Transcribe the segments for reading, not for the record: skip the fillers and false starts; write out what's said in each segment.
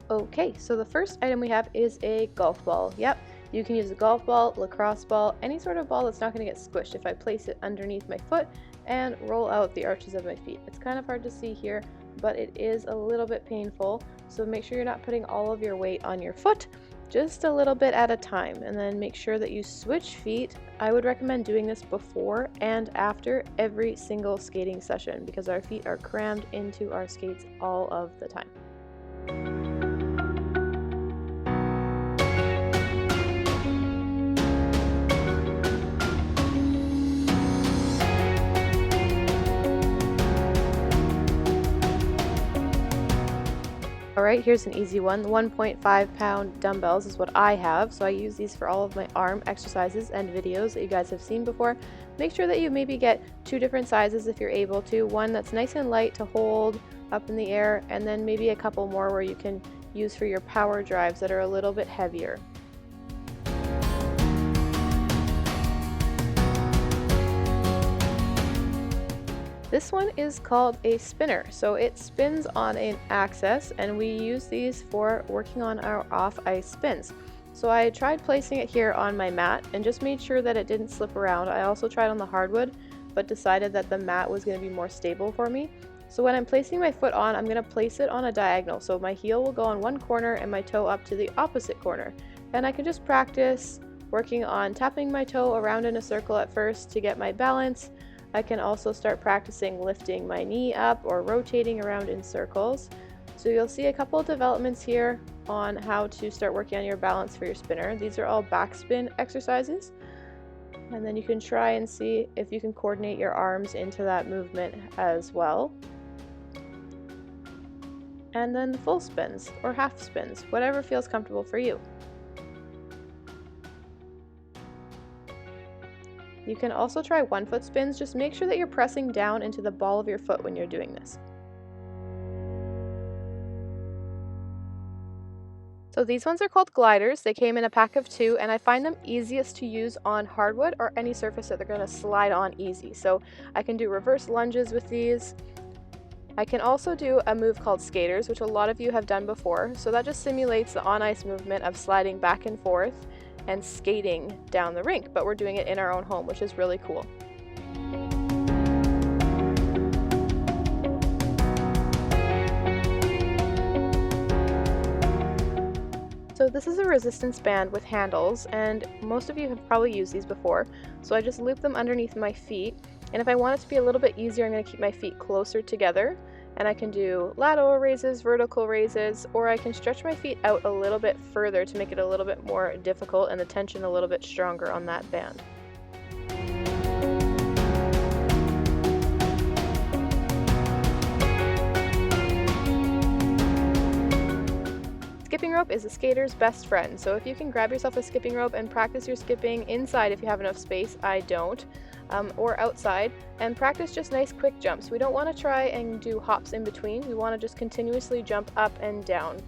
Okay, so the first item we have is a golf ball. Yep, you can use a golf ball, lacrosse ball, any sort of ball that's not going to get squished if I place it underneath my foot and roll out the arches of my feet. It's kind of hard to see here, but it is a little bit painful, so make sure you're not putting all of your weight on your foot, just a little bit at a time, and then make sure that you switch feet. I would recommend doing this before and after every single skating session because our feet are crammed into our skates all of the time. Alright, here's an easy one. 1.5-pound dumbbells is what I have, so I use these for all of my arm exercises and videos that you guys have seen before. Make sure that you maybe get 2 different sizes if you're able to. One that's nice and light to hold up in the air, and then maybe a couple more where you can use for your power drives that are a little bit heavier. This one is called a spinner, so it spins on an axis, and we use these for working on our off-ice spins. So I tried placing it here on my mat and just made sure that it didn't slip around. I also tried on the hardwood, but decided that the mat was going to be more stable for me. So when I'm placing my foot on, I'm going to place it on a diagonal. So my heel will go on one corner and my toe up to the opposite corner. And I can just practice working on tapping my toe around in a circle at first to get my balance. I can also start practicing lifting my knee up or rotating around in circles. So you'll see a couple of developments here on how to start working on your balance for your spinner. These are all backspin exercises. And then you can try and see if you can coordinate your arms into that movement as well. And then the full spins or half spins, whatever feels comfortable for you. You can also try 1-foot spins. Just make sure that you're pressing down into the ball of your foot when you're doing this. So these ones are called gliders. They came in a pack of 2, and I find them easiest to use on hardwood or any surface that they're going to slide on easy. So I can do reverse lunges with these. I can also do a move called skaters, which a lot of you have done before. So that just simulates the on-ice movement of sliding back and forth and skating down the rink, but we're doing it in our own home, which is really cool. So this is a resistance band with handles, and most of you have probably used these before. So I just loop them underneath my feet, and if I want it to be a little bit easier, I'm going to keep my feet closer together. And I can do lateral raises, vertical raises, or I can stretch my feet out a little bit further to make it a little bit more difficult and the tension a little bit stronger on that band. Skipping rope is a skater's best friend, so if you can grab yourself a skipping rope and practice your skipping inside if you have enough space, I don't, or outside, and practice just nice quick jumps. We don't want to try and do hops in between. We want to just continuously jump up and down.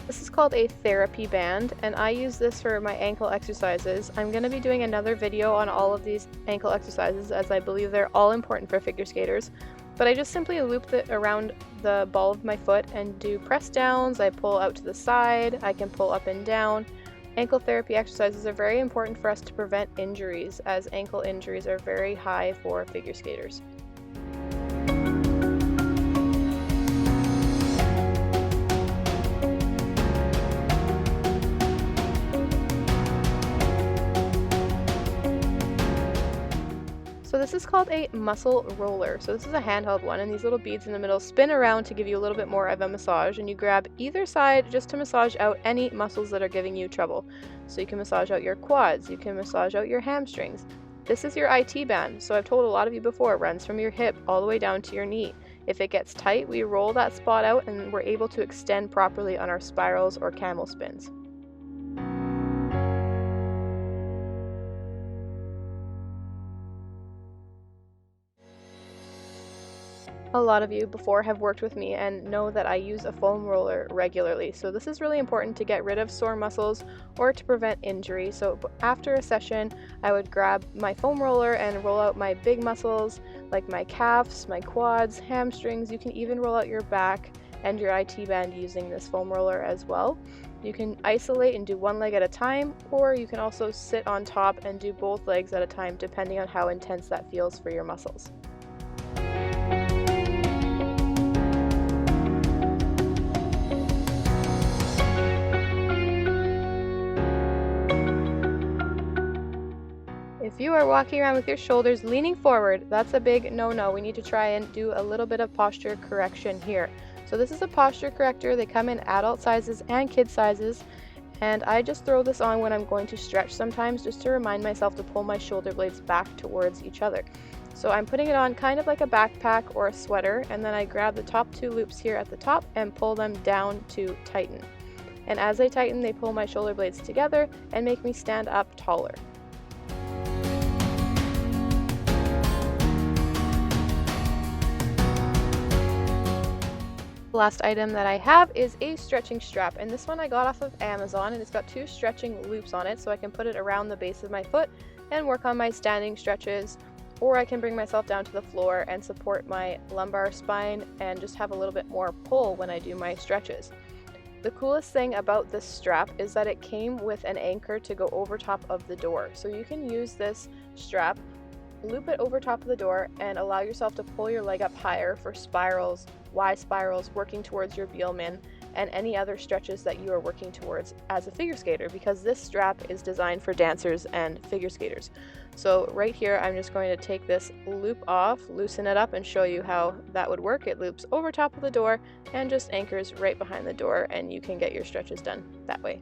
This is called a therapy band, and I use this for my ankle exercises. I'm going to be doing another video on all of these ankle exercises as I believe they're all important for figure skaters. But I just simply loop it around the ball of my foot and do press downs. I pull out to the side, I can pull up and down. Ankle therapy exercises are very important for us to prevent injuries, as ankle injuries are very high for figure skaters. So this is called a muscle roller. So this is a handheld one, and these little beads in the middle spin around to give you a little bit more of a massage, and you grab either side just to massage out any muscles that are giving you trouble. So you can massage out your quads, you can massage out your hamstrings. This is your IT band. So I've told a lot of you before, it runs from your hip all the way down to your knee. If it gets tight, we roll that spot out and we're able to extend properly on our spirals or camel spins. A lot of you before have worked with me and know that I use a foam roller regularly. So this is really important to get rid of sore muscles or to prevent injury. So after a session, I would grab my foam roller and roll out my big muscles like my calves, my quads, hamstrings. You can even roll out your back and your IT band using this foam roller as well. You can isolate and do one leg at a time, or you can also sit on top and do both legs at a time depending on how intense that feels for your muscles. If you are walking around with your shoulders leaning forward, that's a big no-no. We need to try and do a little bit of posture correction here. So this is a posture corrector. They come in adult sizes and kid sizes. And I just throw this on when I'm going to stretch sometimes just to remind myself to pull my shoulder blades back towards each other. So I'm putting it on kind of like a backpack or a sweater, and then I grab the top two loops here at the top and pull them down to tighten. And as I tighten, they pull my shoulder blades together and make me stand up taller. Last item that I have is a stretching strap, and this one I got off of Amazon, and it's got two stretching loops on it so I can put it around the base of my foot and work on my standing stretches, or I can bring myself down to the floor and support my lumbar spine and just have a little bit more pull when I do my stretches. The coolest thing about this strap is that it came with an anchor to go over top of the door, so you can use this strap, loop it over top of the door, and allow yourself to pull your leg up higher for spirals, Y spirals, working towards your Bielmann, and any other stretches that you are working towards as a figure skater, because this strap is designed for dancers and figure skaters. So right here, I'm just going to take this loop off, loosen it up, and show you how that would work. It loops over top of the door and just anchors right behind the door, and you can get your stretches done that way.